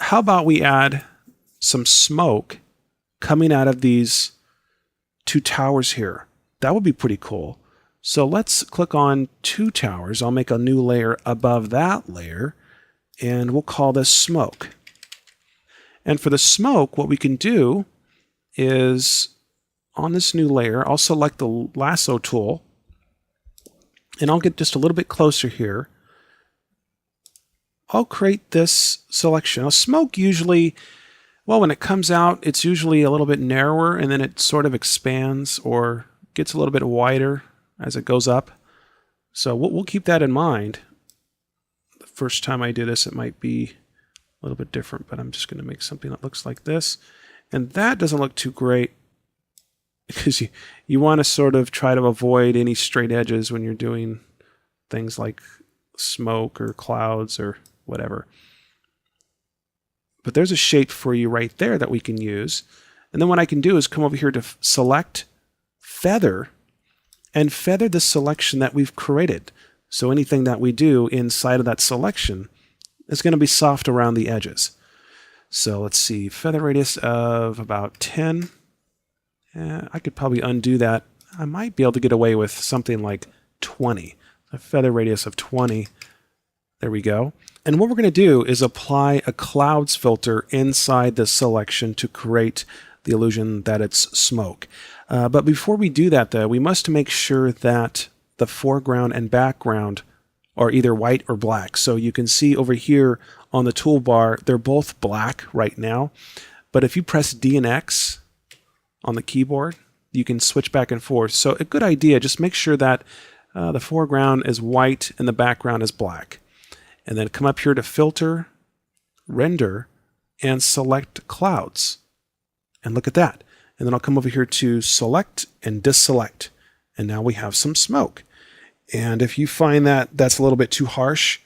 how about we add some smoke coming out of these two towers here? That would be pretty cool. So let's click on two towers. I'll make a new layer above that layer, and we'll call this smoke. And for the smoke, what we can do is on this new layer, I'll select the lasso tool, and I'll get just a little bit closer here. I'll create this selection. Now, smoke usually, well, when it comes out, it's usually a little bit narrower, and then it sort of expands or gets a little bit wider as it goes up. So we'll keep that in mind. The first time I do this, it might be a little bit different, but I'm just going to make something that looks like this. And that doesn't look too great because you want to sort of try to avoid any straight edges when you're doing things like smoke or clouds or whatever. But there's a shape for you right there that we can use. And then what I can do is come over here to select feather and feather the selection that we've created. So anything that we do inside of that selection is going to be soft around the edges. So let's see, feather radius of about 10. I could probably undo that. I might be able to get away with something like 20. A feather radius of 20. There we go. And what we're going to do is apply a clouds filter inside the selection to create the illusion that it's smoke. But before we do that, though, we must make sure that the foreground and background are either white or black. So you can see over here on the toolbar, they're both black right now. But if you press D and X on the keyboard, you can switch back and forth. So a good idea, just make sure that the foreground is white and the background is black. And then come up here to Filter, Render, and select Clouds. And look at that. And then I'll come over here to Select and Deselect. And now we have some smoke. And if you find that that's a little bit too harsh,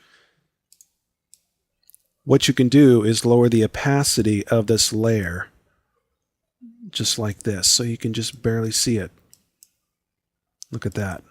what you can do is lower the opacity of this layer just like this, so you can just barely see it. Look at that.